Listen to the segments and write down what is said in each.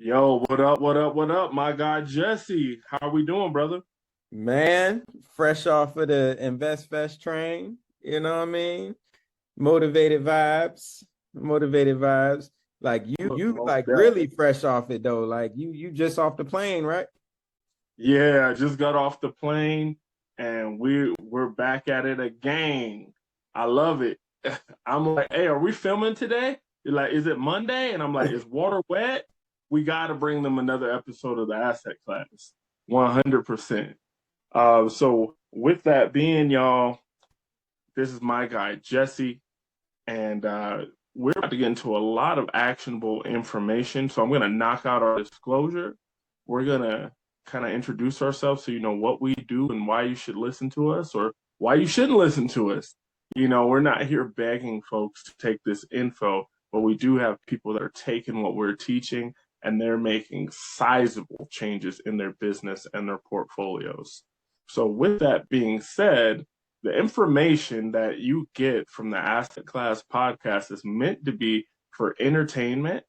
Yo, what up, what up, what up? My guy Jesse. How are we doing, brother? Man, fresh off of the Invest Fest train, you know what I mean? Motivated vibes, motivated vibes. Like you Most like deaf. really fresh off it though. Like you just off the plane, right? Yeah, I just got off the plane and we're back at it again. I love it. I'm like, hey, are we filming today? You're like, is it Monday? And I'm like, is water wet? We gotta bring them another episode of the asset class. 100%. So with that being, y'all, this is my guy Jesse. And we're about to get into a lot of actionable information. So I'm going to knock out our disclosure. We're going to kind of introduce ourselves so you know what we do and why you should listen to us or why you shouldn't listen to us. We're not here begging folks to take this info, but we do have people that are taking what we're teaching and they're making sizable changes in their business and their portfolios. So, with that being said, the information that you get from the Asset Class podcast is meant to be for entertainment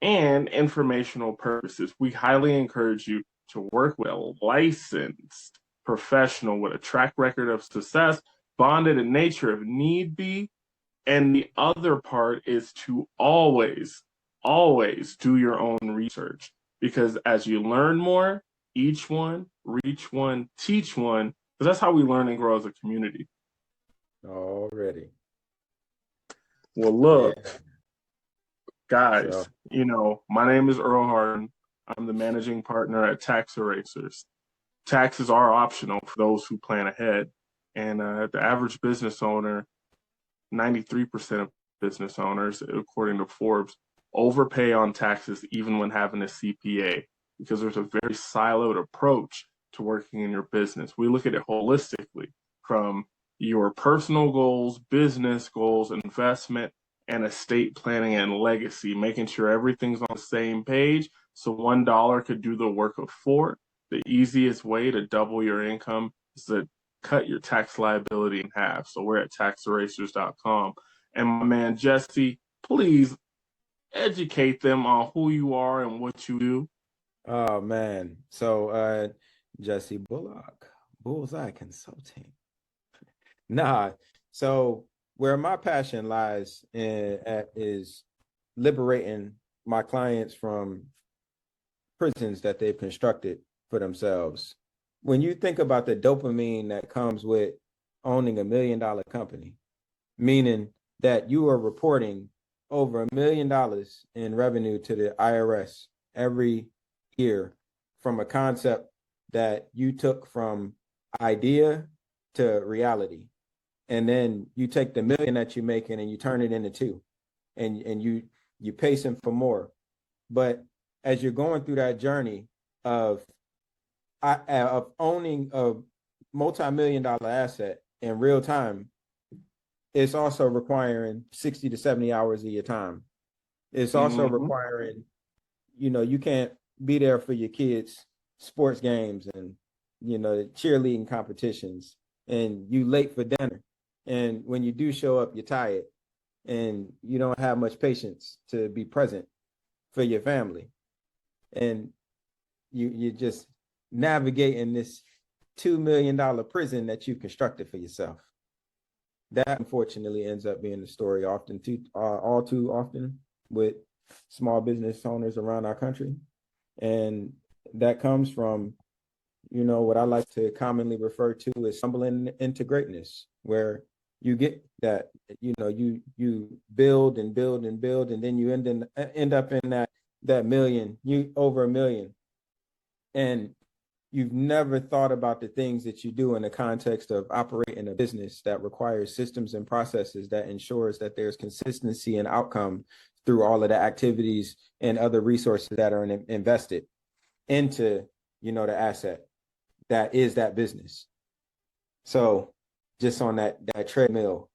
and informational purposes. We highly encourage you to work with a licensed professional with a track record of success, bonded in nature if need be. And the other part is to always do your own research because as you learn more, each one, reach one, teach one, because that's how we learn and grow as a community. Already. Well, Yeah. look, So, guys, my name is Earl Harden. I'm the managing partner at Tax Erasers. Taxes are optional for those who plan ahead. And the average business owner, 93% of business owners, according to Forbes, overpay on taxes even when having a CPA because there's a very siloed approach to working in your business. We look at it holistically from your personal goals, business goals, investment, and estate planning and legacy, making sure everything's on the same page so $1 could do the work of four. The easiest way to double your income is to cut your tax liability in half. So we're at taxerasers.com. And my man Jesse, please educate them on who you are and what you do. oh man. So Jesse Bullock, Bullseye Consulting. Nah. So where my passion lies is liberating my clients from prisons that they've constructed for themselves. When you think about the dopamine that comes with owning $1 million company, meaning that you are reporting over $1 million in revenue to the IRS every year from a concept that you took from idea to reality. And then you take the million that you're making and you turn it into two and you pacing for more. But as you're going through that journey of of owning a multi-million-dollar asset in real time, it's also requiring 60 to 70 hours of your time. It's also Mm-hmm. requiring, you can't be there for your kids' sports games and, cheerleading competitions, and you late for dinner. And when you do show up, you're tired and you don't have much patience to be present for your family. And you're just navigating this $2 million prison that you constructed for yourself. That unfortunately ends up being the story all too often with small business owners around our country. And that comes from, what I like to commonly refer to as stumbling into greatness, where you get that, you build and build and build, and then you end up in that million, you over a million. And you've never thought about the things that you do in the context of operating a business that requires systems and processes that ensures that there's consistency and outcome through all of the activities and other resources that are invested into, the asset that is that business. So just on that treadmill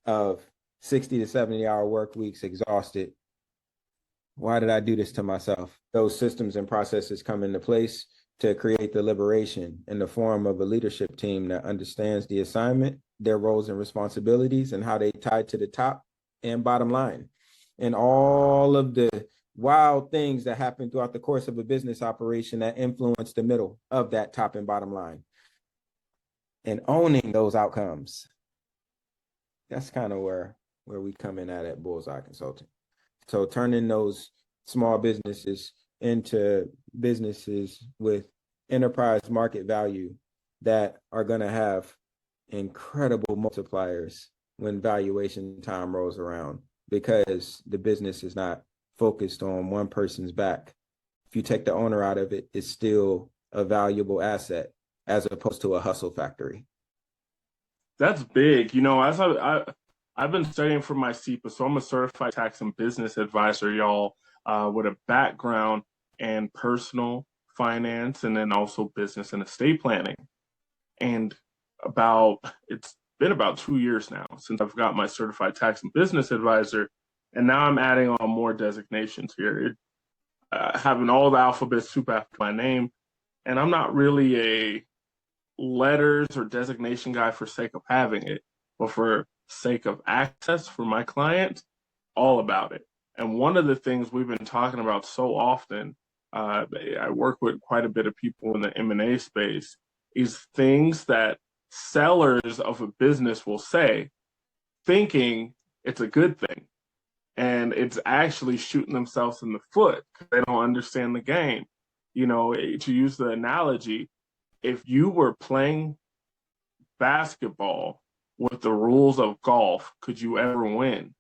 of 60 to 70-hour work weeks, exhausted. Why did I do this to myself? Those systems and processes come into place to create the liberation in the form of a leadership team that understands the assignment, their roles and responsibilities, and how they tie to the top and bottom line. And all of the wild things that happen throughout the course of a business operation that influence the middle of that top and bottom line. And owning those outcomes. That's kind of where we come in at Bullseye Consulting. So turning those small businesses into businesses with enterprise market value that are going to have incredible multipliers when valuation time rolls around, because the business is not focused on one person's back. If you take the owner out of it, it's still a valuable asset as opposed to a hustle factory. That's big. As I've been studying for my CEPA, so I'm a certified tax and business advisor, y'all, with a background in personal finance and then also business and estate planning. And it's been about 2 years now since I've got my certified tax and business advisor, and now I'm adding on more designations here, having all the alphabet soup after my name. And I'm not really a letters or designation guy for sake of having it, but for sake of access for my client, all about it. And one of the things we've been talking about so often, I work with quite a bit of people in the M&A space, is things that sellers of a business will say, thinking it's a good thing. And it's actually shooting themselves in the foot because they don't understand the game. To use the analogy, if you were playing basketball with the rules of golf, could you ever win?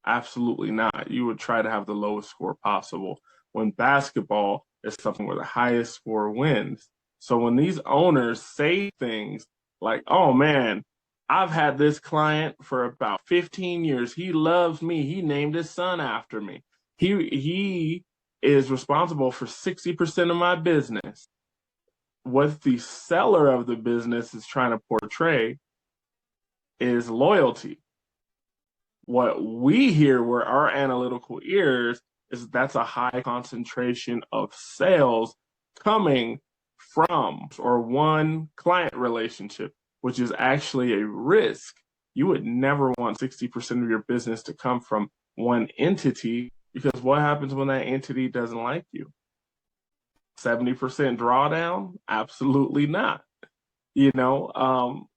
Absolutely not. You would try to have the lowest score possible. When basketball is something where the highest score wins. So when these owners say things like, oh man, I've had this client for about 15 years. He loves me. He named his son after me. He is responsible for 60% of my business. What the seller of the business is trying to portray is loyalty. What we hear where our analytical ears is that's a high concentration of sales coming from or one client relationship, which is actually a risk. You would never want 60% of your business to come from one entity, because what happens when that entity doesn't like you? 70% drawdown? Absolutely not.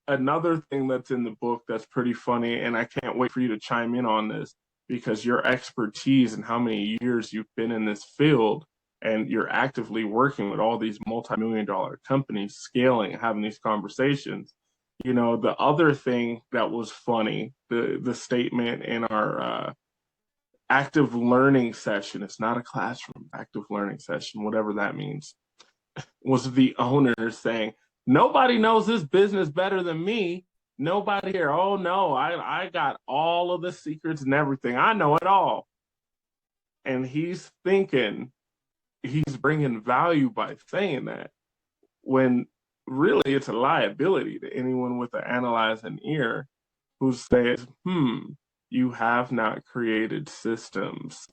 Another thing that's in the book that's pretty funny, and I can't wait for you to chime in on this because your expertise and how many years you've been in this field and you're actively working with all these multi-million-dollar companies scaling, having these conversations. The other thing that was funny, the statement in our active learning session, it's not a classroom, active learning session, whatever that means, was the owner saying, nobody knows this business better than me. Nobody here. Oh no, I got all of the secrets and everything. I know it all. And he's thinking he's bringing value by saying that, when really it's a liability to anyone with an analyzing ear who says, you have not created systems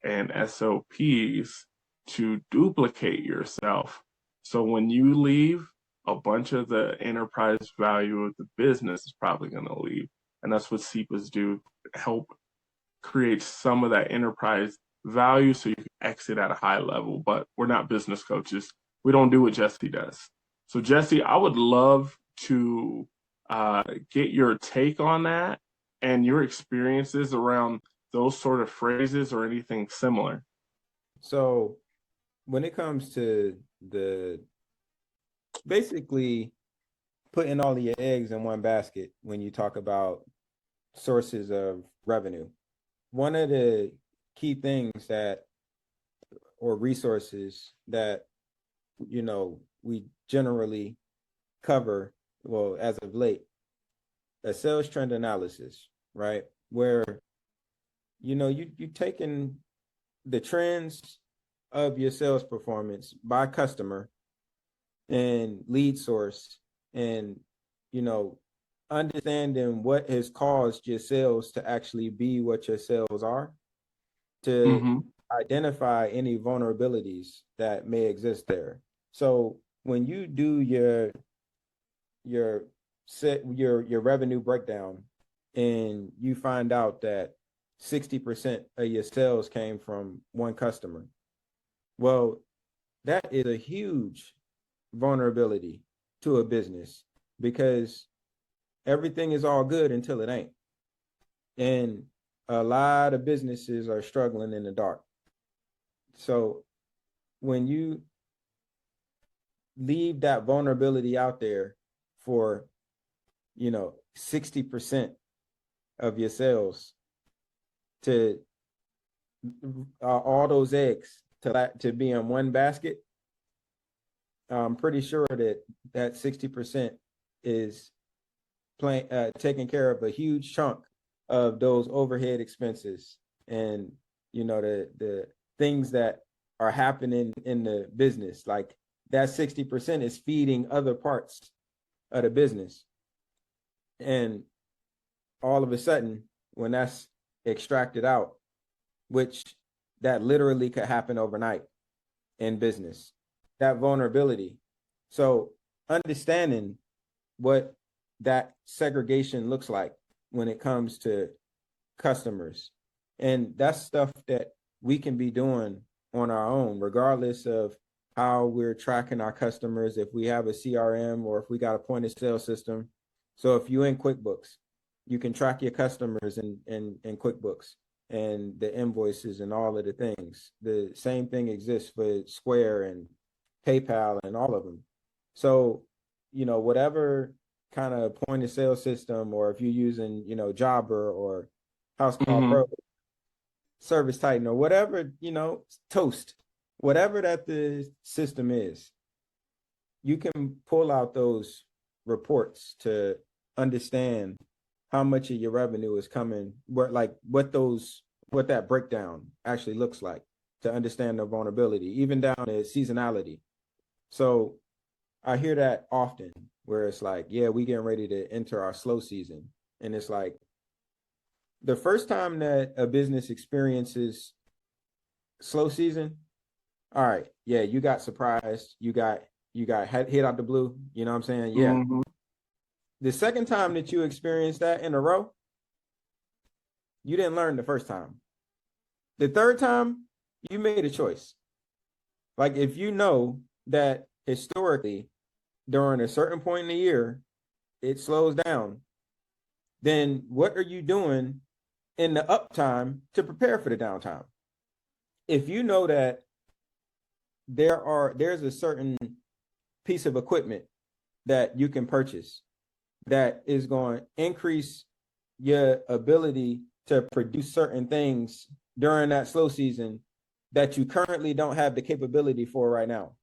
and SOPs to duplicate yourself. So when you leave, a bunch of the enterprise value of the business is probably going to leave. And that's what CEPAs do, help create some of that enterprise value so you can exit at a high level. But we're not business coaches. We don't do what Jesse does. So Jesse, I would love to get your take on that and your experiences around those sort of phrases or anything similar. So when it comes to basically putting all of your eggs in one basket, when you talk about sources of revenue, one of the key things or resources that, we generally cover, well, as of late, a sales trend analysis, right? Where, you taking the trends of your sales performance by customer and lead source, and understanding what has caused your sales to actually be what your sales are, to identify any vulnerabilities that may exist there. So when you do your revenue breakdown and you find out that 60% of your sales came from one customer. Well, that is a huge vulnerability to a business because everything is all good until it ain't. And a lot of businesses are struggling in the dark. So when you leave that vulnerability out there for, 60% of your sales to all those eggs to be in one basket, I'm pretty sure that 60% is taking care of a huge chunk of those overhead expenses and the things that are happening in the business. Like that 60% is feeding other parts of the business. And all of a sudden, when that's extracted out, which that literally could happen overnight in business, that vulnerability. So understanding what that segregation looks like when it comes to customers. And that's stuff that we can be doing on our own, regardless of how we're tracking our customers, if we have a CRM or if we got a point of sale system. So if you're in QuickBooks, you can track your customers in QuickBooks and the invoices and all of the things. The same thing exists for Square and PayPal and all of them. So, whatever kind of point of sale system, or if you're using, Jobber or House Call Pro, Service Titan, or whatever, Toast, whatever that the system is, you can pull out those reports to understand how much of your revenue is coming, what that breakdown actually looks like, to understand the vulnerability, even down to seasonality. So I hear that often where it's like, yeah, we getting ready to enter our slow season. And it's like the first time that a business experiences slow season, all right, yeah, you got surprised, you got hit out the blue, you know what I'm saying? Yeah. Mm-hmm. The second time that you experienced that in a row, you didn't learn the first time. The third time, you made a choice. Like if you know that historically during a certain point in the year, it slows down, then what are you doing in the uptime to prepare for the downtime? If you know that there's a certain piece of equipment that you can purchase that is going to increase your ability to produce certain things during that slow season that you currently don't have the capability for right now,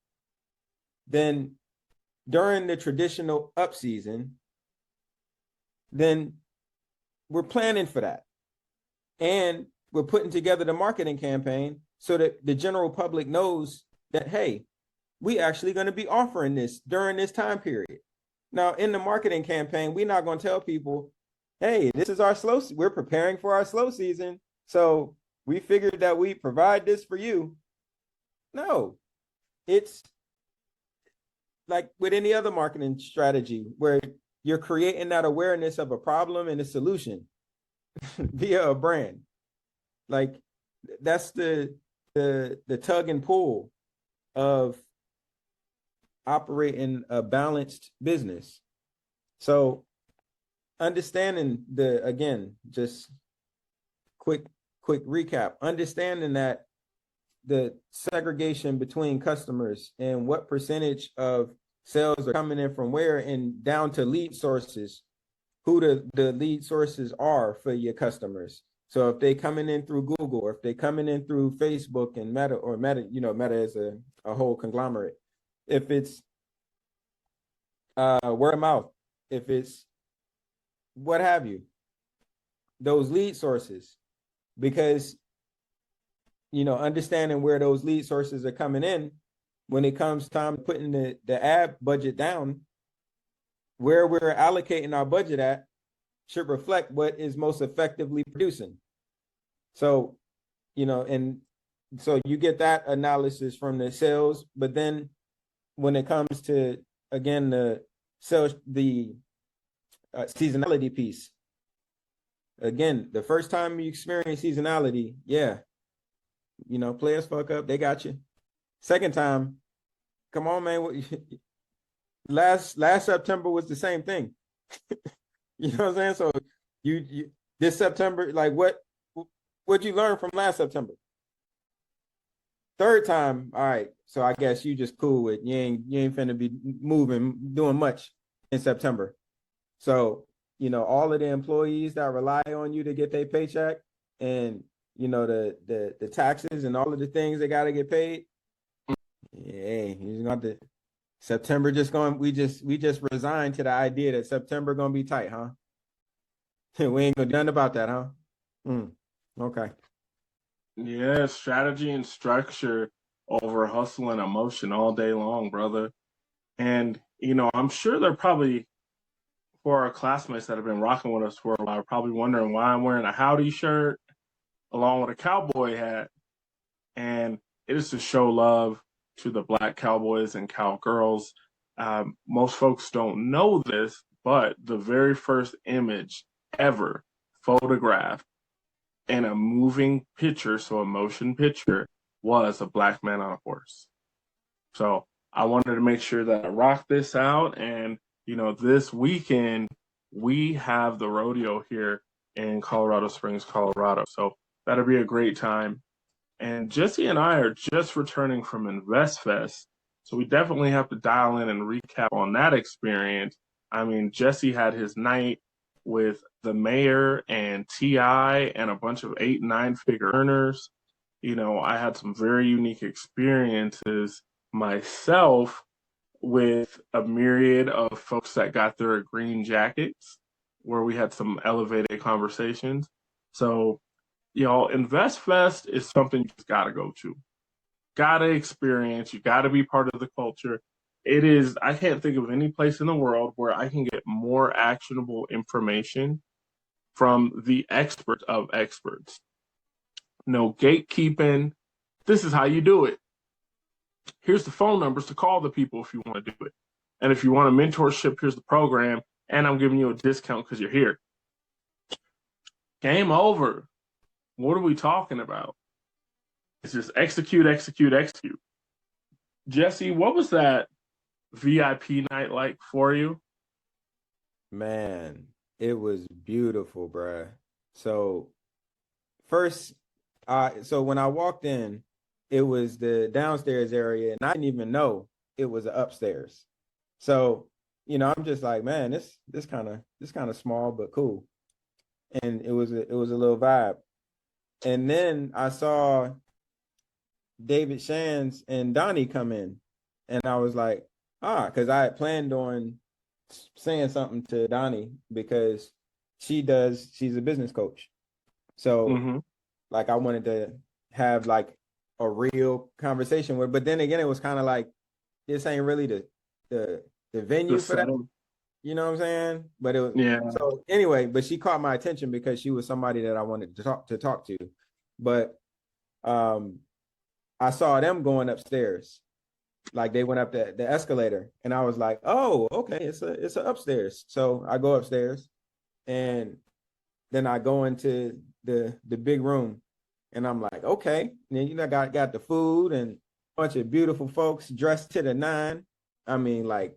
then during the traditional up season, then we're planning for that. And we're putting together the marketing campaign so that the general public knows that, hey, we actually going to be offering this during this time period. Now, in the marketing campaign, we're not going to tell people, hey, this is our we're preparing for our slow season, so we figured that we provide this for you. No, it's like with any other marketing strategy where you're creating that awareness of a problem and a solution via a brand. Like that's the tug and pull of operating a balanced business. So understanding just quick recap, understanding that the segregation between customers and what percentage of sales are coming in from where, and down to lead sources, who the lead sources are for your customers. So if they coming in through Google, or if they coming in through Facebook and Meta, Meta is a whole conglomerate. If it's word of mouth, if it's what have you, those lead sources, because understanding where those lead sources are coming in, when it comes time to putting the ad budget down, where we're allocating our budget at should reflect what is most effectively producing. So, and so you get that analysis from the sales, but then when it comes to, again, the sales, the seasonality piece, again, the first time you experience seasonality, yeah, players fuck up, they got you. Second time, come on, man. Last September was the same thing. You know what I'm saying? So you this September, like what'd you learn from last September? Third time, all right. So I guess you just cool with you ain't finna be doing much in September. So, all of the employees that rely on you to get their paycheck and the taxes and all of the things they gotta get paid. Hey, you're gonna have to September we just resigned to the idea that September gonna be tight, huh? We ain't gonna do nothing about that, huh? Okay. Yeah, strategy and structure over hustle and emotion all day long, brother. And, I'm sure they're probably, for our classmates that have been rocking with us for a while, probably wondering why I'm wearing a Howdy shirt along with a cowboy hat. And it is to show love to the Black cowboys and cowgirls. Most folks don't know this, but the very first image ever photographed in a moving picture, so a motion picture, was a Black man on a horse. So I wanted to make sure that I rock this out. And, this weekend, we have the rodeo here in Colorado Springs, Colorado. So that'll be a great time. And Jesse and I are just returning from InvestFest. So we definitely have to dial in and recap on that experience. I mean, Jesse had his night with the mayor and TI and a bunch of 8 and 9 figure earners. I had some very unique experiences myself with a myriad of folks that got their green jackets, where we had some elevated conversations. So, InvestFest is something you just got to go to, got to experience. You got to be part of the culture. It is, I can't think of any place in the world where I can get more actionable information from the expert of experts. No gatekeeping. This is how you do it. Here's the phone numbers to call the people if you want to do it. And if you want a mentorship, here's the program. And I'm giving you a discount because you're here. Game over. What are we talking about? It's just execute, execute, execute. Jesse, what was that VIP night like for you? Man, it was beautiful, bruh. So first, so when I walked in, it was the downstairs area, and I didn't even know it was upstairs. So, I'm just like, man, this kind of small but cool, and it was a little vibe. And then I saw David Shands and Donnie come in, and I was like, because I had planned on saying something to Donnie because she's a business coach. So like I wanted to have like a real conversation with, but then again, it was kind of like, this ain't really the venue for that. You know what I'm saying? But it was, yeah. So anyway, but she caught my attention because she was somebody that I wanted to talk to. But I saw them going upstairs. Like they went up the escalator, and I was like, oh, okay, it's a upstairs. So I go upstairs, and then I go into the big room, and I'm like, okay. And then got the food and a bunch of beautiful folks dressed to the nine. I mean, like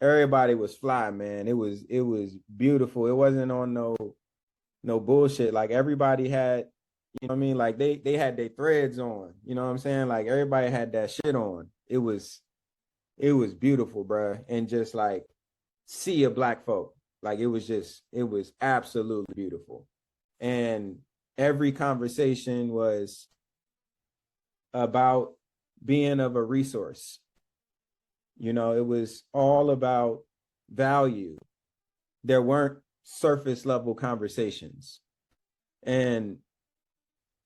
everybody was fly, man. It was beautiful. It wasn't on no bullshit. Like everybody had, you know what I mean? Like they had their threads on. You know what I'm saying? Like everybody had that shit on. It was beautiful, bro. And just like see a Black folk. Like it was absolutely beautiful. And every conversation was about being of a resource. It was all about value. There weren't surface level conversations. And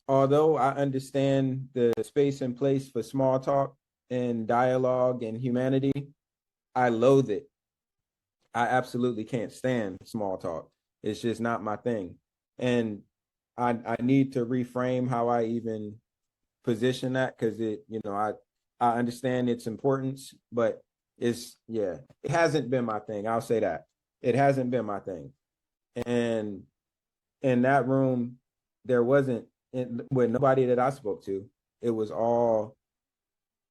although I understand the space and place for small talk and dialogue and humanity, I loathe it. I absolutely can't stand small talk. It's just not my thing. And I need to reframe how I even position that, because I understand its importance, but it hasn't been my thing. I'll say that. It hasn't been my thing. And in that room, there wasn't with nobody that I spoke to. It was all,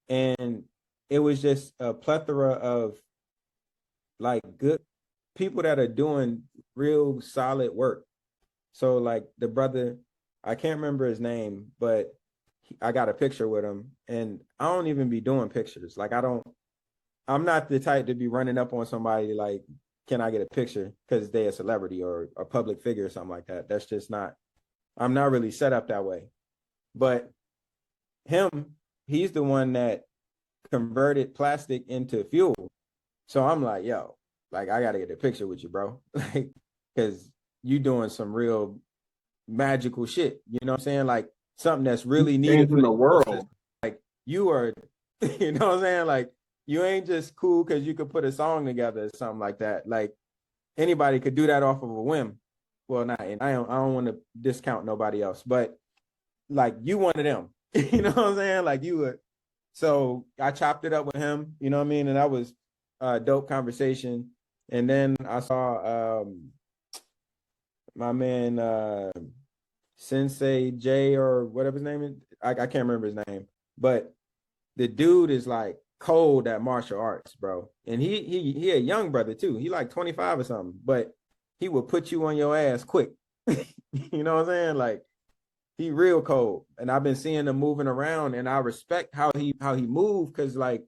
and it was just a plethora of like good people that are doing real solid work. So like the brother, I can't remember his name, but I got a picture with him, and I don't even be doing pictures. Like I'm not the type to be running up on somebody like, can I get a picture because they're a celebrity or a public figure or something like that. That's just not, I'm not really set up that way. But him, he's the one that converted plastic into fuel. So I'm like, yo, like I gotta get a picture with you, bro. Like, cause you doing some real magical shit. You know what I'm saying? Like something that's really needed Changing for the the world. ecosystem. Like you are, you know what I'm saying? Like you ain't just cool because you could put a song together or something like that. Like anybody could do that off of a whim. Well, not, and I don't want to discount nobody else, but like you one of them. You know what I'm saying? Like you were. So I chopped it up with him. You know what I mean? And that was a dope conversation. And then I saw my man Sensei J or whatever his name is. I can't remember his name, but the dude is like cold at martial arts, bro. And he a young brother too. He like 25 or something, but he will put you on your ass quick. You know what I'm saying? Like he real cold. And I've been seeing him moving around, and I respect how he moved, because like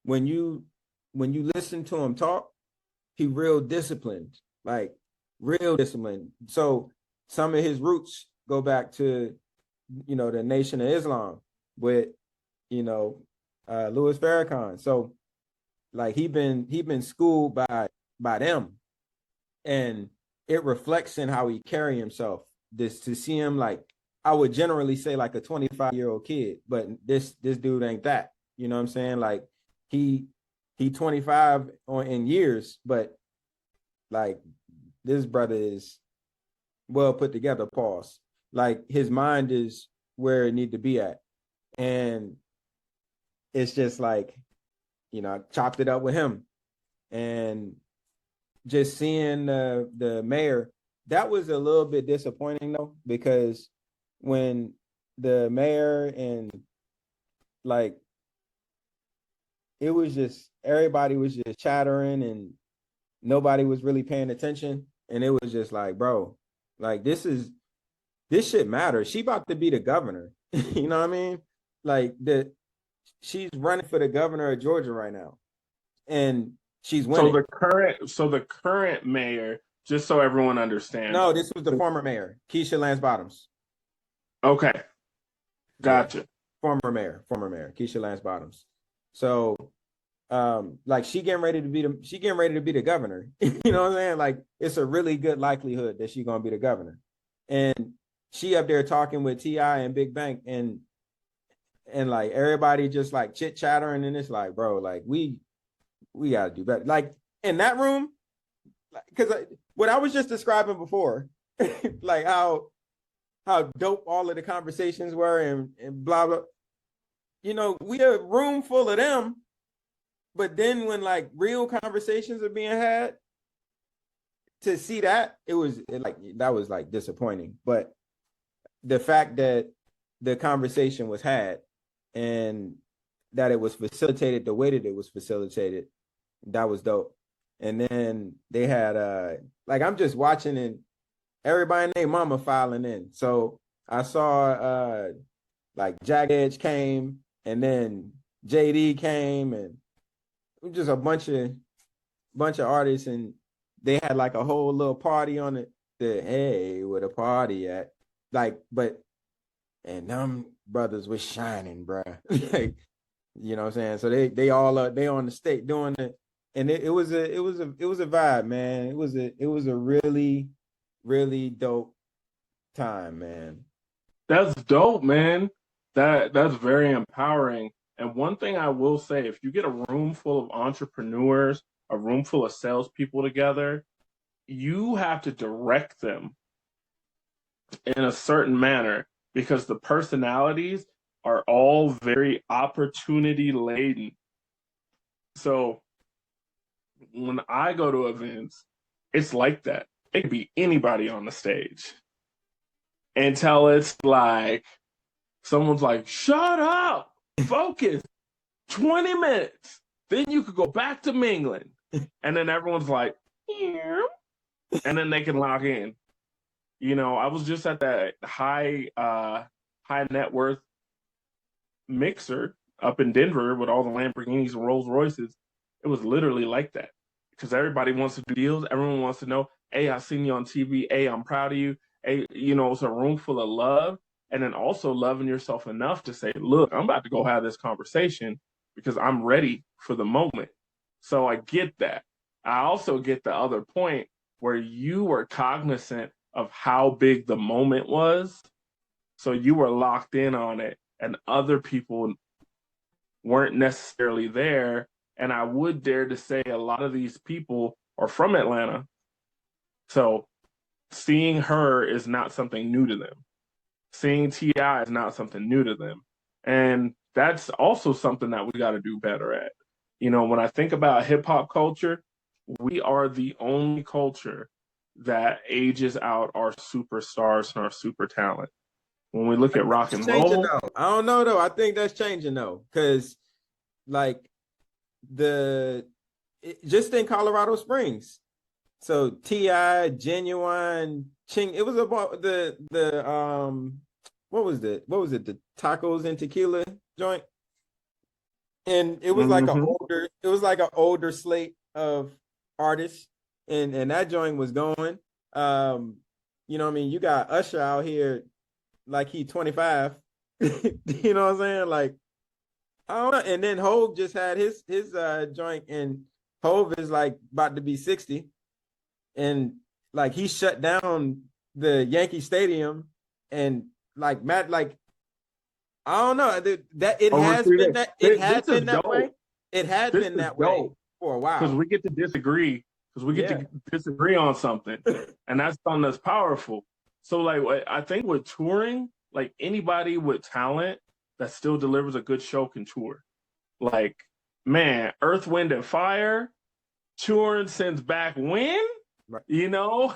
when you listen to him talk, he real disciplined, like real disciplined. So some of his roots go back to, you know, the Nation of Islam with, you know, Louis Farrakhan. So like he been schooled by them, and it reflects in how he carry himself. This to see him like, I would generally say like a 25-year-old kid, but this dude ain't that. You know what I'm saying? Like he 25 in years, but like this brother is well put together. Pause. Like his mind is where it need to be at, and it's just like, you know, I chopped it up with him, and just seeing the mayor, that was a little bit disappointing though, because when the mayor and like it was just everybody was just chattering and nobody was really paying attention, and it was just like, bro, like this shit matters. She about to be the governor. You know what I mean? Like she's running for the governor of Georgia right now, and she's So winning. the current mayor, just so everyone understands. No, this was the former mayor, Keisha Lance Bottoms. Okay, Yeah, gotcha. former mayor, Keisha Lance Bottoms. So, like she getting ready to be the governor. You know what I'm saying? Like it's a really good likelihood that she's gonna be the governor, and she up there talking with Ti and Big Bank, and like everybody just like chit chattering, and it's like, bro, like we gotta do better. Like in that room, because what I was just describing before, like how dope all of the conversations were, and blah blah. You know, we a room full of them, but then when like real conversations are being had, to see that like that was like disappointing. But the fact that the conversation was had and that it was facilitated the way that it was facilitated, that was dope. And then they had like I'm just watching, and everybody and their mama filing in. So I saw like Jack Edge came, and then JD came, and just a bunch of artists, and they had like a whole little party on it. The hey, where the party at? Like, but and them brothers was shining, bruh. Like, you know what I'm saying? So they all they on the stage doing it, and it was a vibe, man. It was a really really dope time, man. That's dope, man. That's very empowering. And one thing I will say, if you get a room full of entrepreneurs, a room full of salespeople together, you have to direct them in a certain manner because the personalities are all very opportunity laden. So when I go to events, it's like that. it could be anybody on the stage until it's like someone's like, shut up, focus, 20 minutes. Then you could go back to mingling. And then everyone's like, yeah. And then they can log in. You know, I was just at that high net worth mixer up in Denver with all the Lamborghinis and Rolls Royces. It was literally like that because everybody wants to do deals. Everyone wants to know, hey, I seen you on TV. Hey, I'm proud of you. Hey, you know, it's a room full of love. And then also loving yourself enough to say, look, I'm about to go have this conversation because I'm ready for the moment. So I get that. I also get the other point where you were cognizant of how big the moment was. So you were locked in on it and other people weren't necessarily there. And I would dare to say a lot of these people are from Atlanta. So seeing her is not something new to them. Seeing T.I. is not something new to them. And that's also something that we got to do better at. You know, when I think about hip hop culture, we are the only culture that ages out our superstars and our super talent. When we look at rock and roll, I don't know though. I think that's changing though, because like just in Colorado Springs, so T.I., Genuine, Ching. It was about the what was it? The tacos and tequila joint, and it was like an older slate of artists, and that joint was going. You know what I mean? You got Usher out here like he 25. You know what I'm saying? Like, I don't know. And then Hove just had his joint, and Hove is like about to be 60. And like he shut down the Yankee Stadium, and like Matt, like I don't know that it has been that it had been that way. It had been that way for a while because we get to disagree to disagree on something, and that's something that's powerful. So like I think with touring, like anybody with talent that still delivers a good show can tour. Like man, Earth, Wind, and Fire touring since back when. Right. You know,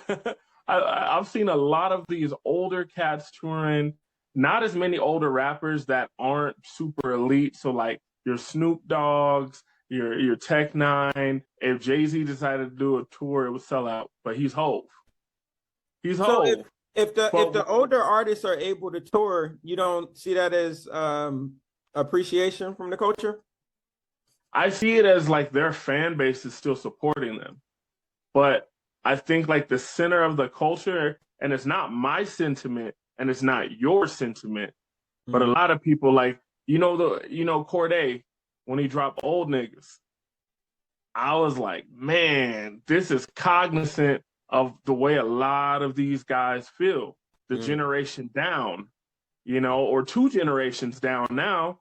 I've seen a lot of these older cats touring, not as many older rappers that aren't super elite. So like your Snoop Dogg's, your Tech Nine. If Jay-Z decided to do a tour, it would sell out. But he's Hove. He's Hove. So if the older artists are able to tour, you don't see that as appreciation from the culture? I see it as like their fan base is still supporting them. But I think like the center of the culture, and it's not my sentiment and it's not your sentiment, but a lot of people like, Corday, when he dropped Old Niggas, I was like, man, this is cognizant of the way a lot of these guys feel. The generation down, or 2 generations down now,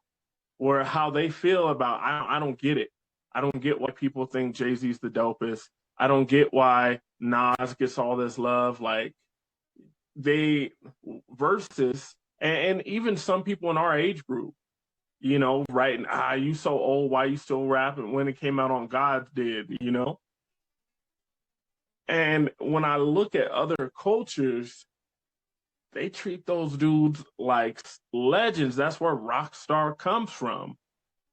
or how they feel about, I don't get it. I don't get why people think Jay-Z's the dopest. I don't get why Nas gets all this love. Like they versus, and even some people in our age group, writing, you so old, why you still rapping when it came out on God's did, And when I look at other cultures, they treat those dudes like legends. That's where rock star comes from.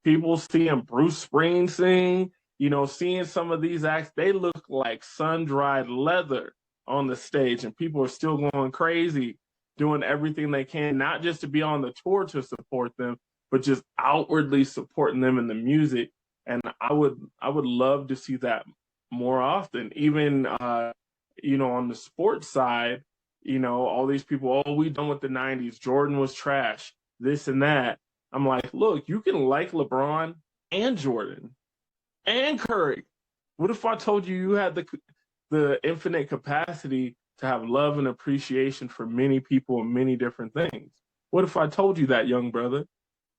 People seeing Bruce Springsteen, seeing some of these acts, they look like sun-dried leather on the stage, and people are still going crazy, doing everything they can, not just to be on the tour to support them, but just outwardly supporting them in the music. And I would love to see that more often. Even, on the sports side, all these people, we done with the 90s. Jordan was trash, this and that. I'm like, look, you can like LeBron and Jordan and Curry. What if I told you had the infinite capacity to have love and appreciation for many people and many different things? What if I told you that, young brother?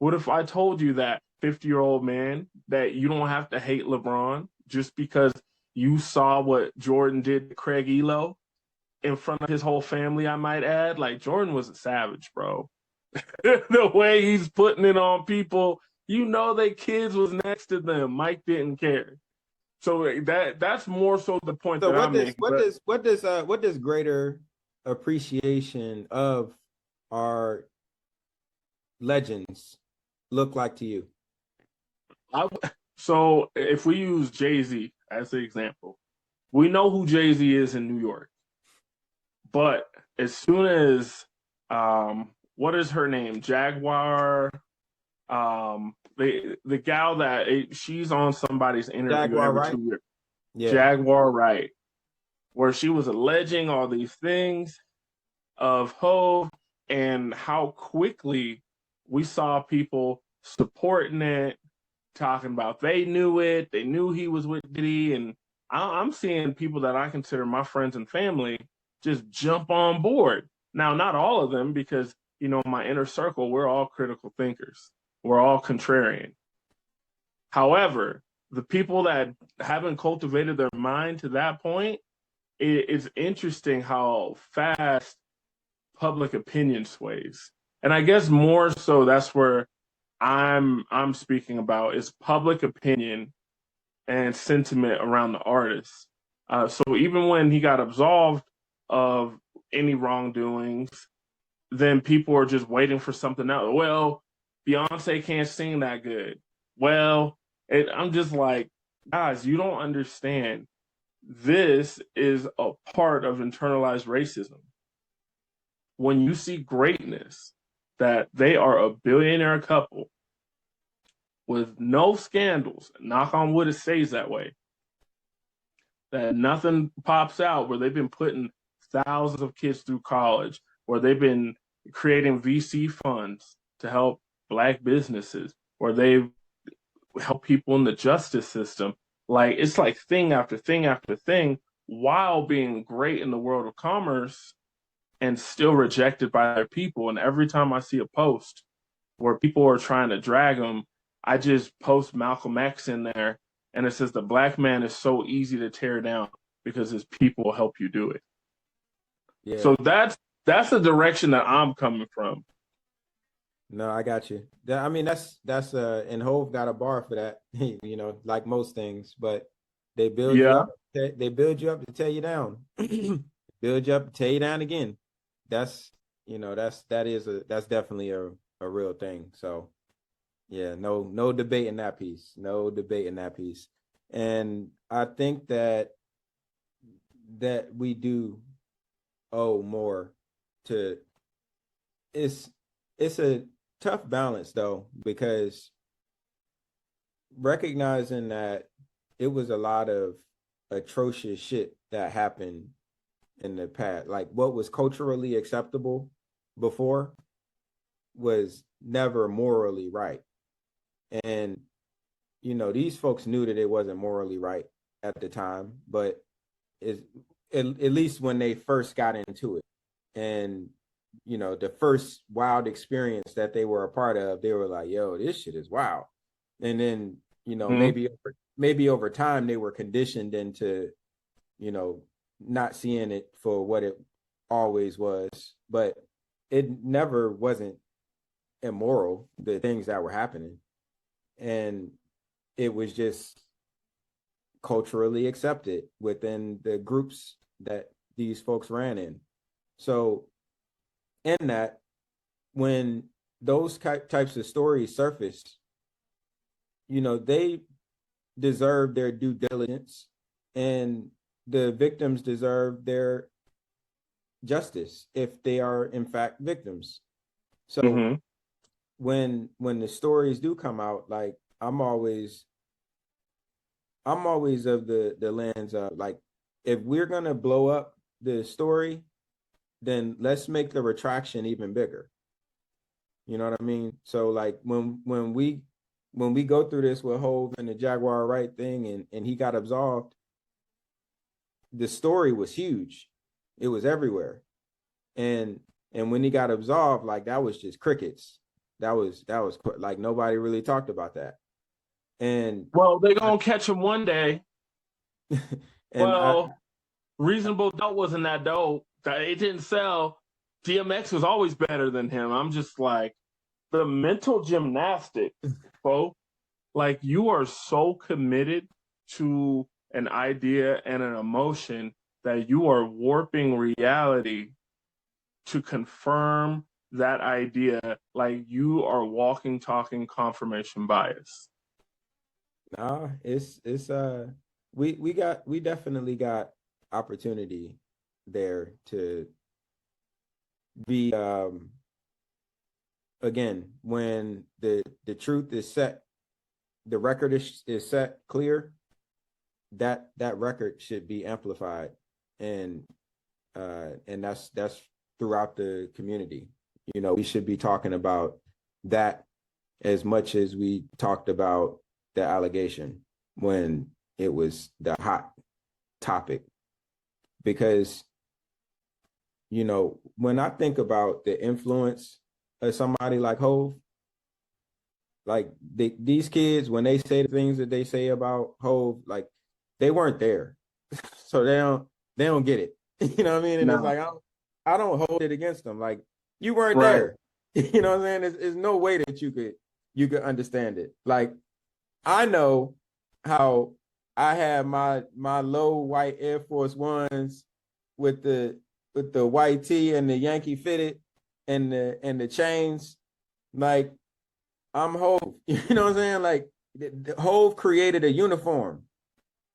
What if I told you that, 50-year-old man, that you don't have to hate LeBron just because you saw what Jordan did to Craig Elo in front of his whole family, I might add? Like, Jordan was a savage, bro. The way he's putting it on people, their kids was next to them. Mike didn't care. So that's more so the point So that I'm making. But what does greater appreciation of our legends look like to you? I, so if we use Jay-Z as the example, we know who Jay-Z is in New York. But as soon as what is her name? Jaguar, the gal that she's on somebody's interview Jaguar, every right? 2 years. Yeah. Jaguar, right? Where she was alleging all these things of Hove and how quickly we saw people supporting it, talking about they knew it, they knew he was with Diddy, and I'm seeing people that I consider my friends and family just jump on board. Now, not all of them, because my inner circle, we're all critical thinkers, we're all contrarian. However, the people that haven't cultivated their mind to that point, it's interesting how fast public opinion sways. And I guess more so that's where I'm speaking about is public opinion and sentiment around the artist. So even when he got absolved of any wrongdoings, then people are just waiting for something else. Well, Beyonce can't sing that good. Well, I'm just like, guys, you don't understand. This is a part of internalized racism. When you see greatness, that they are a billionaire couple with no scandals, knock on wood, it stays that way, that nothing pops out, where they've been putting thousands of kids through college, where they've been creating VC funds to help Black businesses, where they've helped people in the justice system. Like, it's like thing after thing after thing, while being great in the world of commerce and still rejected by their people. And every time I see a post where people are trying to drag them, I just post Malcolm X in there, and it says the Black man is so easy to tear down because his people help you do it. Yeah. So that's the direction that I'm coming from. No, I got you. I mean, that's and Hove got a bar for that, like most things, but they build you Yeah. up, they build you up to tear you down. Build you up to tear you down again. That's that's definitely a real thing. So yeah, no debate in that piece. No debate in that piece. And I think that we do owe more to it's a tough balance though, because recognizing that it was a lot of atrocious shit that happened in the past, like what was culturally acceptable before was never morally right. And these folks knew that it wasn't morally right at the time, but is at least when they first got into it, and the first wild experience that they were a part of, they were like, yo, this shit is wild. And then Mm-hmm. maybe over time they were conditioned into not seeing it for what it always was, but it never wasn't immoral, the things that were happening, and it was just culturally accepted within the groups that these folks ran in. So in that, when those types of stories surface, they deserve their due diligence, and the victims deserve their justice if they are in fact victims. So Mm-hmm. when the stories do come out, like I'm always of the lens of, like, if we're gonna blow up the story, then let's make the retraction even bigger. You know what I mean? So like when we go through this with Hove and the Jaguar Wright thing, and he got absolved, the story was huge. It was everywhere. And when he got absolved, like, that was just crickets. That was like, nobody really talked about that. And Well, they're gonna catch him one day. and I Well, Reasonable Doubt wasn't that dope. It didn't sell. DMX was always better than him. I'm just like, the mental gymnastics, folks. Like, you are so committed to an idea and an emotion, that you are warping reality to confirm that idea, like you are walking, talking confirmation bias. Nah, we definitely got opportunity there to be again, when the truth is set, the record is set clear, that record should be amplified, and that's throughout the community. You know, we should be talking about that as much as we talked about the allegation when it was the hot topic. Because, you know, when I think about the influence of somebody like Hove, like these kids, when they say the things that they say about Hove, like they weren't there. So they don't get it. You know what I mean? And it's No. like I don't hold it against them. Like you weren't Right. there. You know what I'm saying? There's no way that you could understand it. Like I know how I had my low white Air Force Ones with the white tee and the Yankee fitted and the chains. Like I'm Hove. You know what I'm saying? Like the Hove created a uniform.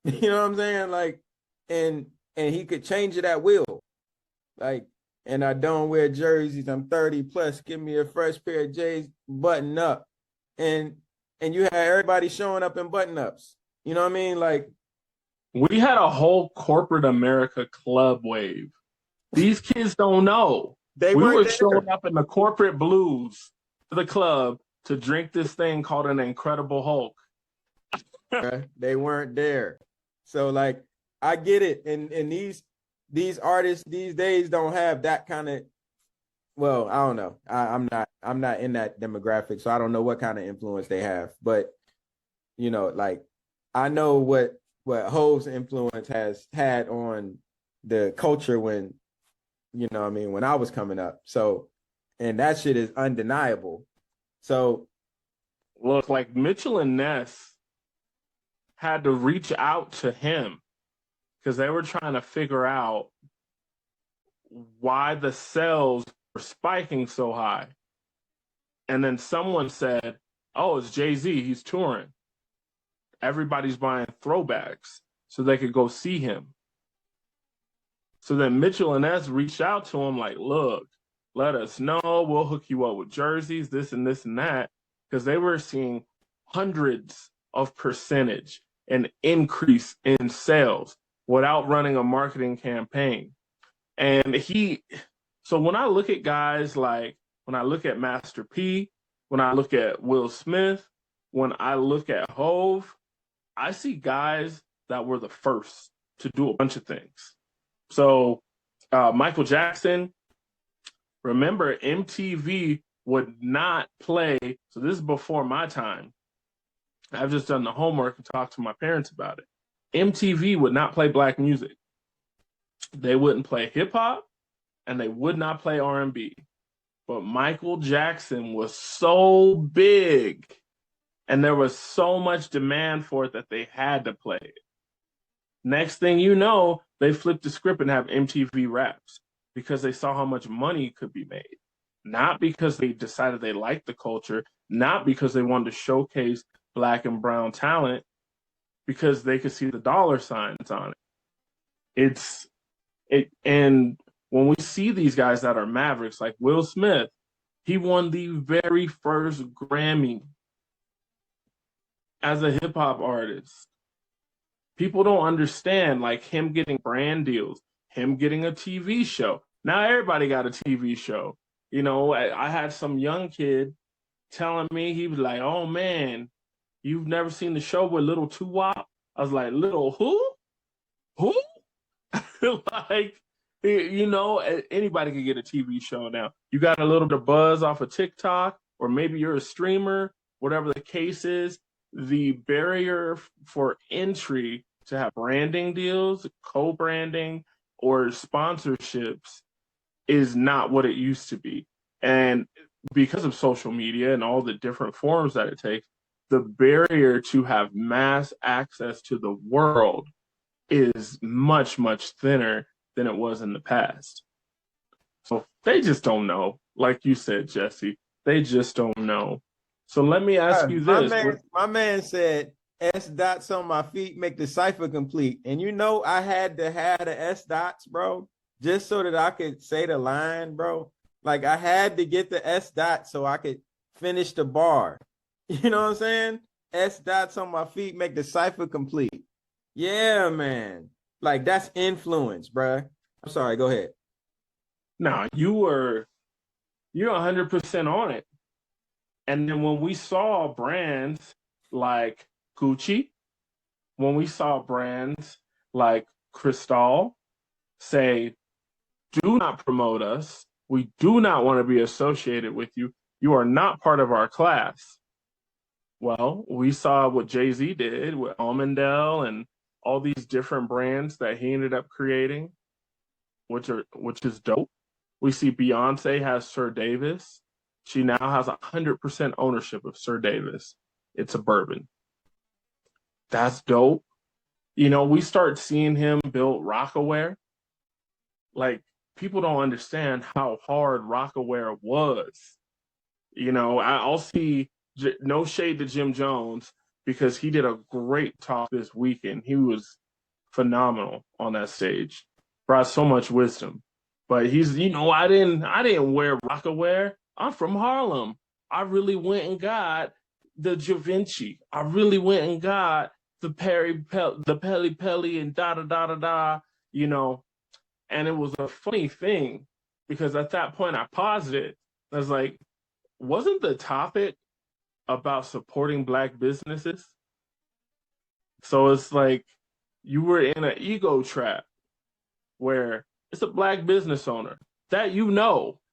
You know what I'm saying? Like, and he could change it at will. Like, and I don't wear jerseys. I'm 30 plus. Give me a fresh pair of J's, button up. And you had everybody showing up in button ups. You know what I mean? Like we had a whole corporate America club wave. These kids don't know. they We weren't were there. showing up in the corporate blues to the club to drink this thing called an Incredible Hulk. They weren't there. So like I get it. And these artists these days don't have that kind of, well, I don't know. I'm not in that demographic, so I don't know what kind of influence they have. But you know, like I know what Hove's influence has had on the culture when, you know what I mean, when I was coming up. So, and that shit is undeniable. So Look, like Mitchell and Ness had to reach out to him because they were trying to figure out why the sales were spiking so high. And then someone said, oh, it's Jay-Z, he's touring. Everybody's buying throwbacks so they could go see him. So then Mitchell and Ness reached out to him like, look, let us know. We'll hook you up with jerseys, this and this and that. Because they were seeing hundreds of percentage and increase in sales without running a marketing campaign. And so when I look at guys like, when I look at Master P, when I look at Will Smith, when I look at Hove, I see guys that were the first to do a bunch of things. So Michael Jackson, remember MTV would not play. So this is before my time. I've just done the homework and talked to my parents about it. MTV would not play black music. They wouldn't play hip hop and they would not play R&B. But Michael Jackson was so big and there was so much demand for it that they had to play it. Next thing you know, they flipped the script and have MTV Raps because they saw how much money could be made. Not because they decided they liked the culture, not because they wanted to showcase black and brown talent, because they could see the dollar signs on it. And when we see these guys that are mavericks, like Will Smith, he won the very first Grammy as a hip hop artist. People don't understand, like him getting brand deals, him getting a TV show. Now everybody got a TV show. You know, I had some young kid telling me, he was like, oh man, you've never seen the show with Little Tuwop? I was like, Little who? Who? Like, you know, anybody can get a TV show now. You got a little bit of buzz off of TikTok, or maybe you're a streamer, whatever the case is. The barrier for entry to have branding deals, co-branding, or sponsorships is not what it used to be. And because of social media and all the different forms that it takes, the barrier to have mass access to the world is much, much thinner than it was in the past. So they just don't know. Like you said, Jesse, they just don't know. So let me ask you My this. man, my man said S dots on my feet make the cipher complete. And you know I had to have the S dots, bro, just so that I could say the line, bro. Like I had to get the S dots so I could finish the bar. You know what I'm saying? S dots on my feet make the cipher complete. Yeah, man. Like that's influence, bro. I'm sorry, go ahead. No, you're 100% on it. And then when we saw brands like Gucci, when we saw brands like Cristal say, do not promote us, we do not want to be associated with you, you are not part of our class. Well, we saw what Jay-Z did with Almondale and all these different brands that he ended up creating, which is dope. We see Beyonce has Sir Davis. She now has 100% ownership of Sir Davis. It's a bourbon. That's dope. You know, we start seeing him build Rockaware. Like, people don't understand how hard Rockaware was. You know, I'll see no shade to Jim Jones because he did a great talk this weekend. He was phenomenal on that stage. Brought so much wisdom. But he's, I didn't wear Rockaware. I'm from Harlem. I really went and got the Da Vinci. I really went and got the the Pelly Pelly and da da da da da, you know. And it was a funny thing because at that point I paused it. I was like, wasn't the topic about supporting Black businesses? So it's like you were in an ego trap where it's a Black business owner that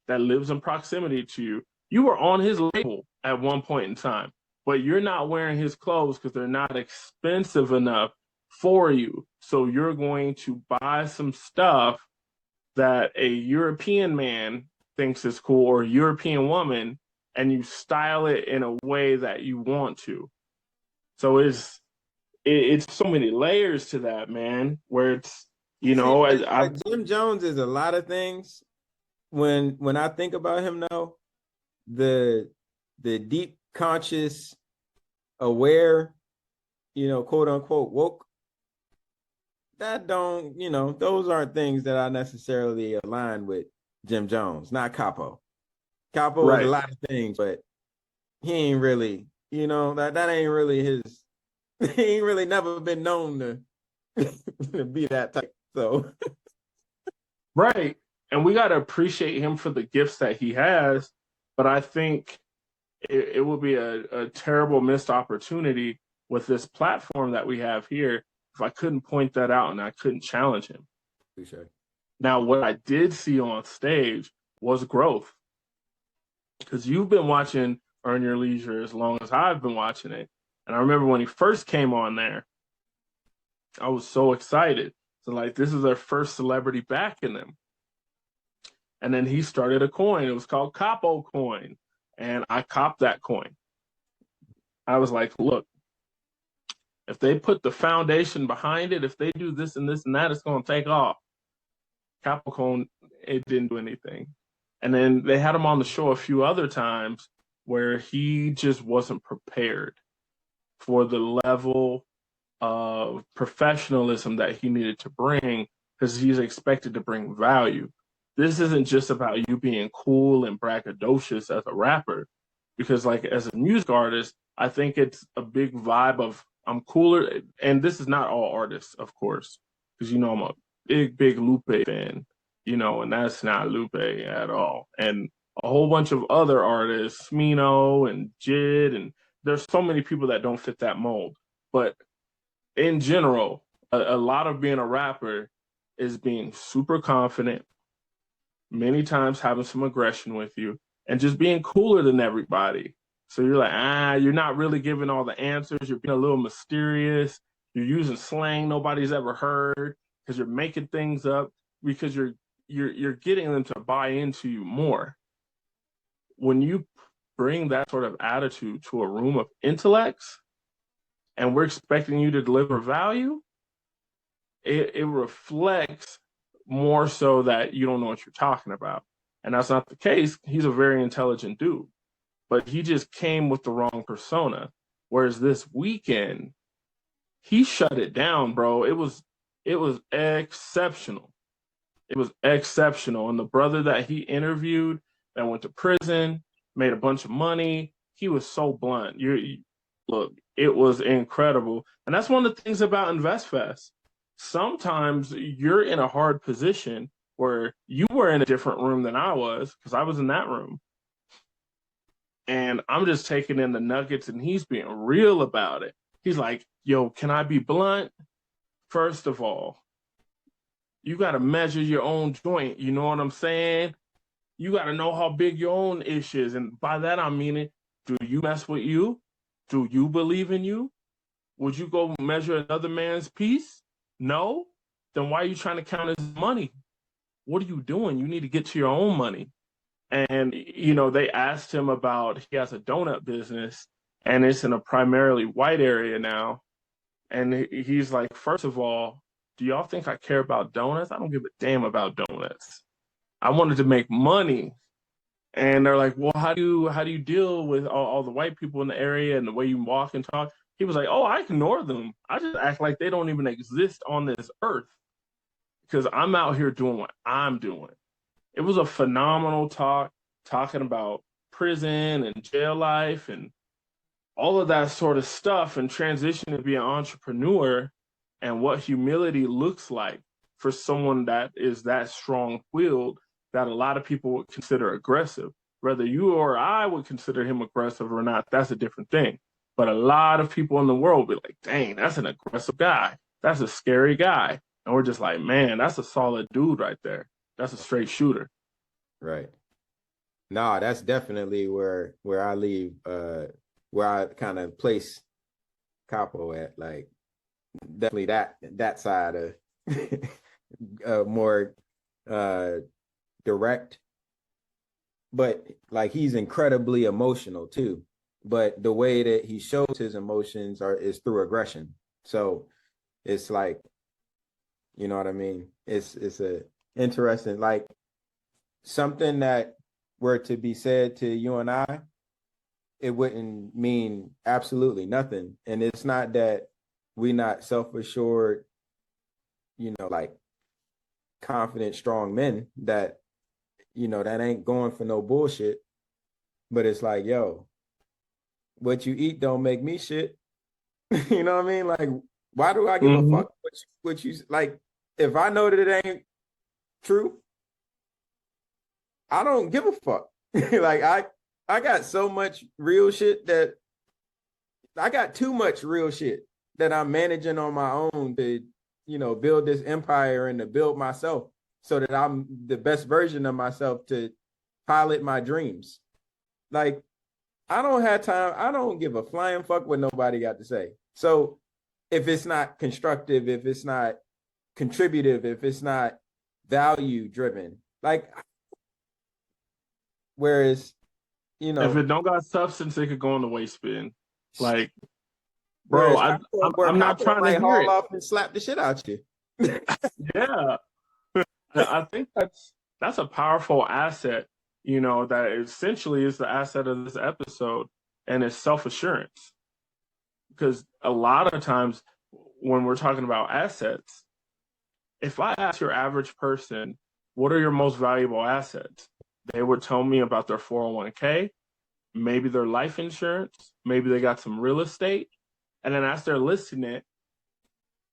that lives in proximity to you. You were on his label at one point in time, but you're not wearing his clothes because they're not expensive enough for you. So you're going to buy some stuff that a European man thinks is cool or a European woman, and you style it in a way that you want to. So it's so many layers to that, man. Where it's See, I like Jim Jones is a lot of things. When I think about him though, the deep conscious, aware, quote unquote woke, that don't, those aren't things that I necessarily align with Jim Jones, not Capo. Capo is a right. lot of things, but he ain't really, that ain't really his. He ain't really never been known to be that type. So Right. And we got to appreciate him for the gifts that he has. But I think it would be a terrible missed opportunity with this platform that we have here if I couldn't point that out and I couldn't challenge him. sure. Now, what I did see on stage was growth because you've been watching Earn Your Leisure as long as I've been watching it. And I remember when he first came on there, I was so excited. So, like, this is their first celebrity backing them. And then he started a coin. It was called Capo Coin. And I copped that coin. I was like, look, if they put the foundation behind it, if they do this and this and that, it's going to take off. Capo Coin, it didn't do anything. And then they had him on the show a few other times where he just wasn't prepared for the level of professionalism that he needed to bring because he's expected to bring value. This isn't just about you being cool and braggadocious as a rapper, because like as a music artist, I think it's a big vibe of I'm cooler. And this is not all artists, of course, because I'm a big Lupe fan, and that's not Lupe at all. And a whole bunch of other artists, Smino and Jid, and there's so many people that don't fit that mold. But in general, a lot of being a rapper is being super confident, many times having some aggression with you, and just being cooler than everybody. So you're like, you're not really giving all the answers. You're being a little mysterious. You're using slang nobody's ever heard because you're making things up because you're getting them to buy into you more. When you bring that sort of attitude to a room of intellects and we're expecting you to deliver value, it reflects more so that you don't know what you're talking about. And that's not the case. He's a very intelligent dude, but he just came with the wrong persona. Whereas this weekend, he shut it down, bro. It was exceptional. It was exceptional. And the brother that he interviewed that went to prison, made a bunch of money, he was so blunt. Look, it was incredible. And that's one of the things about InvestFest. Sometimes you're in a hard position where you were in a different room than I was because I was in that room. And I'm just taking in the nuggets and he's being real about it. He's like, yo, can I be blunt? First of all, you got to measure your own joint. You know what I'm saying? You got to know how big your own ish is. And by that, I'm meaning, do you mess with you? Do you believe in you? Would you go measure another man's piece? No? Then why are you trying to count his money? What are you doing? You need to get to your own money. And, they asked him about, he has a donut business and it's in a primarily white area now. And he's like, first of all, do y'all think I care about donuts? I don't give a damn about donuts. I wanted to make money. And they're like, well, how do you deal with all the white people in the area and the way you walk and talk? He was like, oh, I ignore them. I just act like they don't even exist on this earth because I'm out here doing what I'm doing. It was a phenomenal talk, talking about prison and jail life and all of that sort of stuff, and transition to be an entrepreneur and what humility looks like for someone that is that strong-willed that a lot of people would consider aggressive. Whether you or I would consider him aggressive or not, that's a different thing. But a lot of people in the world be like, dang, that's an aggressive guy. That's a scary guy. And we're just like, man, that's a solid dude right there. That's a straight shooter. Right. No, that's definitely where I leave, where I kind of place Capo at, like definitely that side of more direct, but like he's incredibly emotional too. But the way that he shows his emotions is through aggression. So it's like, you know what I mean? It's a interesting, like something that were to be said to you and I, it wouldn't mean absolutely nothing. And it's not that we not self-assured, like confident, strong men that, that ain't going for no bullshit. But it's like, yo, what you eat don't make me shit. You know what I mean? Like, why do I give a fuck what you like? If I know that it ain't true, I don't give a fuck. Like I got so much real shit that I got too much real shit that I'm managing on my own to, build this empire and to build myself so that I'm the best version of myself to pilot my dreams. Like, I don't have time. I don't give a flying fuck what nobody got to say. So if it's not constructive, if it's not contributive, if it's not value driven, like, whereas, if it don't got substance, it could go in the waste bin. Like, bro, whereas I'm not trying to hear haul it. off and slap the shit out you. Yeah, I think that's a powerful asset. That essentially is the asset of this episode, and it's self-assurance. Because a lot of times when we're talking about assets, if I ask your average person, what are your most valuable assets? They would tell me about their 401k, maybe their life insurance, maybe they got some real estate. And then as they're listing it,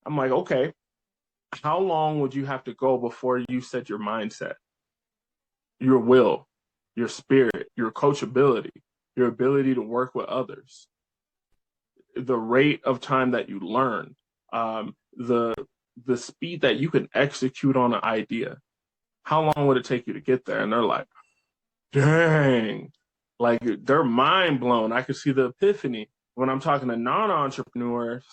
I'm like, okay, how long would you have to go before you set your mindset, your will, your spirit, your coachability, your ability to work with others, the rate of time that you learn, the speed that you can execute on an idea? How long would it take you to get there? And they're like, dang, like they're mind blown. I could see the epiphany. When I'm talking to non-entrepreneurs,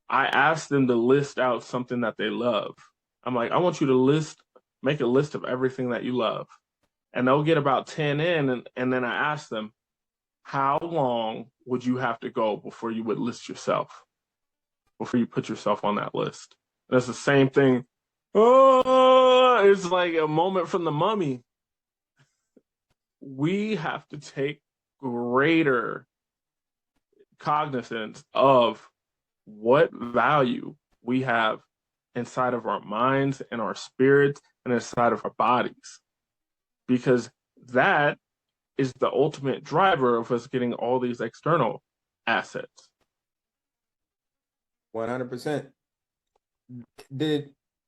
I ask them to list out something that they love. I'm like, I want you to make a list of everything that you love. And they'll get about 10 in, and then I ask them, how long would you have to go before you would list yourself, before you put yourself on that list? That's the same thing. Oh, it's like a moment from the mummy. We have to take greater cognizance of what value we have inside of our minds and our spirits and inside of our bodies. Because that is the ultimate driver of us getting all these external assets. 100%.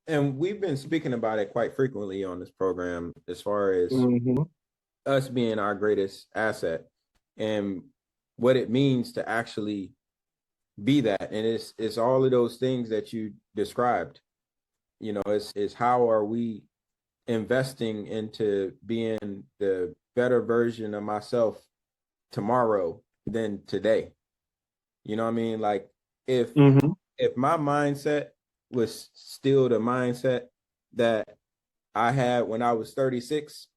And we've been speaking about it quite frequently on this program as far as us being our greatest asset and what it means to actually be that. And it's all of those things that you described. You know, it's how are we investing into being the better version of myself tomorrow than today. You know what I mean? Like if my mindset was still the mindset that I had when I was 36,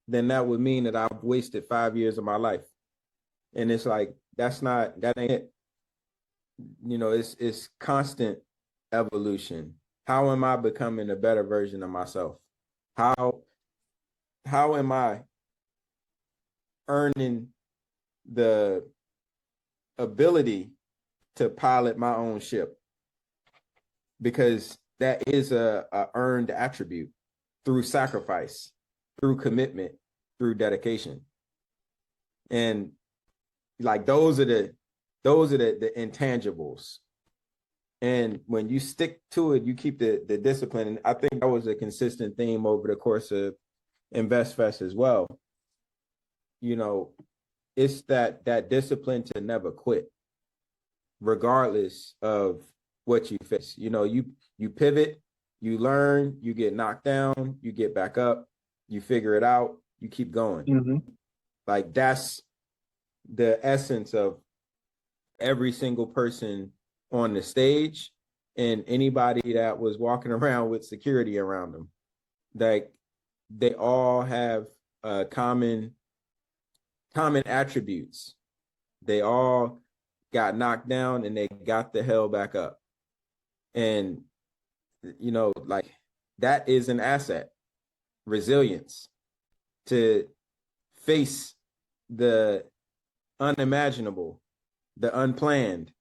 then that would mean that I've wasted 5 years of my life. And it's like that ain't it. You know, it's constant evolution. How am I becoming a better version of myself? How am I earning the ability to pilot my own ship? Because that is a earned attribute through sacrifice, through commitment, through dedication. And like those are the intangibles. And when you stick to it, you keep the discipline. And I think that was a consistent theme over the course of InvestFest as well. You know, it's that discipline to never quit, regardless of what you face. You know, you pivot, you learn, you get knocked down, you get back up, you figure it out, you keep going. Like that's the essence of every single person on the stage and anybody that was walking around with security around them. Like they all have common attributes. They all got knocked down and they got the hell back up. And, you know, like that is an asset, resilience to face the unimaginable, the unplanned,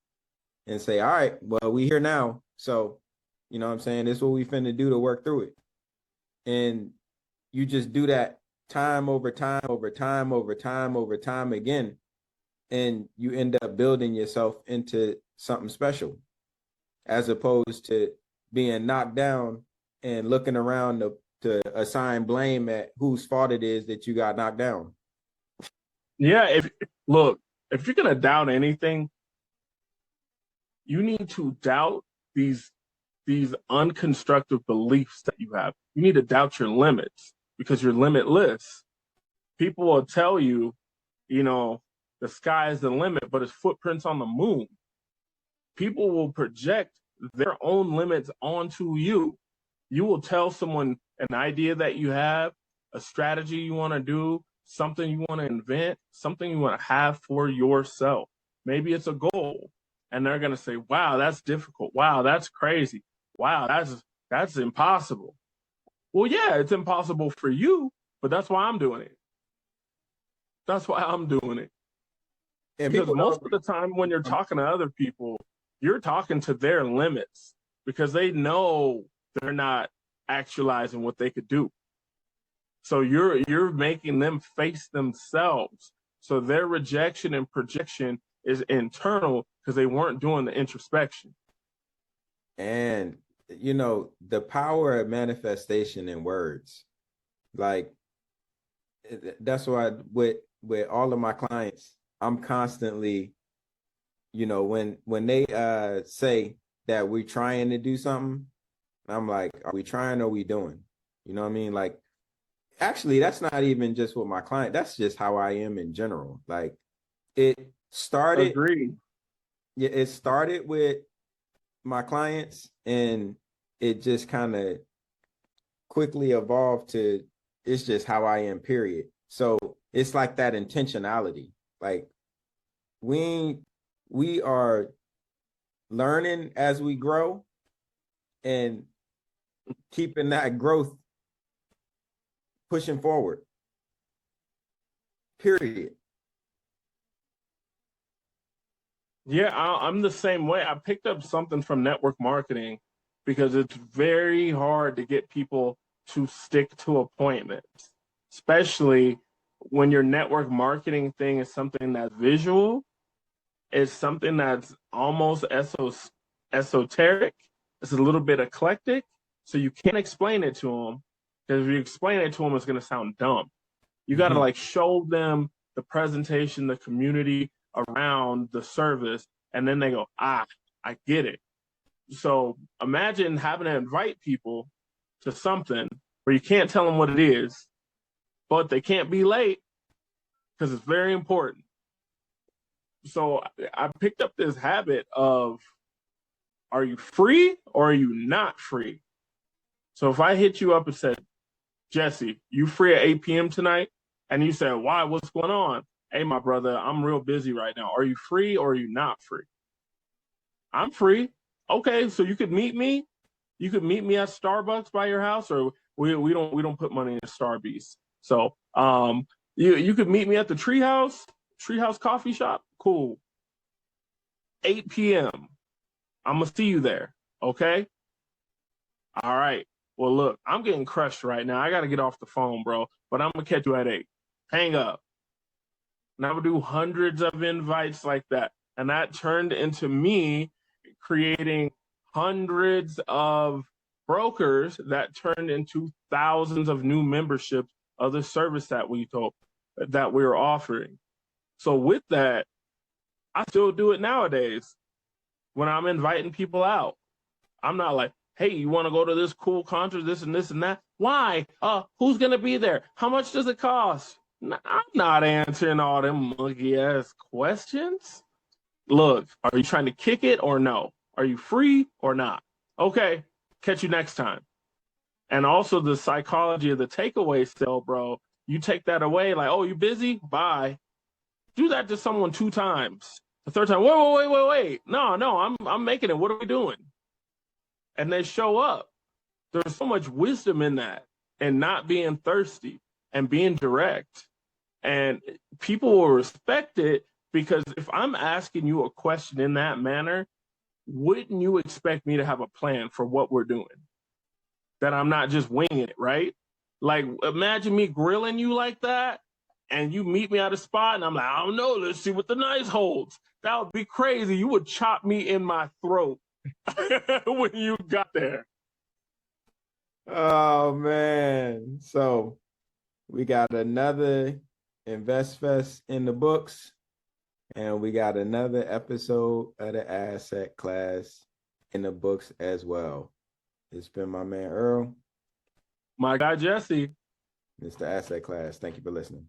and say, all right, well, we here now. So, you know what I'm saying? This is what we finna do to work through it. And you just do that time over time over time over time over time again. And you end up building yourself into something special, as opposed to being knocked down and looking around to assign blame at whose fault it is that you got knocked down. Yeah, if you're gonna doubt anything, you need to doubt these unconstructive beliefs that you have. You need to doubt your limits because you're limitless. People will tell you, you know, the sky is the limit, but it's footprints on the moon. People will project their own limits onto you. You will tell someone an idea that you have, a strategy you want to do, something you want to invent, something you want to have for yourself. Maybe it's a goal. And they're going to say, wow, that's difficult. Wow, that's crazy. Wow, that's impossible. Well, yeah, it's impossible for you, but that's why I'm doing it. That's why I'm doing it. And Because people most don't. of the time when you're talking to other people, you're talking to their limits because they know they're not actualizing what they could do. So you're making them face themselves. So their rejection and projection is internal because they weren't doing the introspection. And you know, the power of manifestation in words. Like that's why with all of my clients, I'm constantly, you know, when they say that we're trying to do something, I'm like, are we trying or are we doing? You know what I mean? Like actually that's not even just with my client, that's just how I am in general. Like it started Agreed. yeah, it started with my clients and it just kind of quickly evolved to it's just how I am, period. So it's like that intentionality. Like we are learning as we grow, and keeping that growth pushing forward. Period. Yeah, I'm the same way. I picked up something from network marketing because it's very hard to get people to stick to appointments, especially when your network marketing thing is something that's visual, is something that's almost esoteric. It's a little bit eclectic, so you can't explain it to them because if you explain it to them, it's going to sound dumb. You got to like show them the presentation, the community around the service, and then they go, I get it. So imagine having to invite people to something where you can't tell them what it is, but they can't be late because it's very important. So I picked up this habit of, are you free or are you not free? So if I hit you up and said, Jesse, you free at 8 p.m. tonight? And you said, why? What's going on? Hey, my brother, I'm real busy right now. Are you free or are you not free? I'm free. Okay, so you could meet me. You could meet me at Starbucks by your house, or we don't put money in Starbucks. So you could meet me at the Treehouse Coffee Shop. Cool. 8 p.m. I'm gonna see you there. Okay. All right. Well, look, I'm getting crushed right now. I got to get off the phone, bro. But I'm going to catch you at 8. Hang up. And I would do hundreds of invites like that. And that turned into me creating hundreds of brokers that turned into thousands of new memberships of the service that we were offering. So with that, I still do it nowadays when I'm inviting people out. I'm not like, hey, you want to go to this cool concert, this and this and that? Why? Who's going to be there? How much does it cost? I'm not answering all them monkey-ass questions. Look, are you trying to kick it or no? Are you free or not? Okay, catch you next time. And also the psychology of the takeaway sale, bro. You take that away like, oh, you busy? Bye. Do that to someone 2 times. The third time, wait. No, I'm making it. What are we doing? And they show up. There's so much wisdom in that and not being thirsty and being direct. And people will respect it because if I'm asking you a question in that manner, wouldn't you expect me to have a plan for what we're doing? That I'm not just winging it, right? Like, imagine me grilling you like that and you meet me at a spot and I'm like, I don't know, let's see what the knife holds. That would be crazy. You would chop me in my throat when you got there. Oh man. So we got another Invest Fest in the books, and we got another episode of the Asset Class in the books as well. It's been my man Earl. My guy Jesse. It's the Asset Class. Thank you for listening.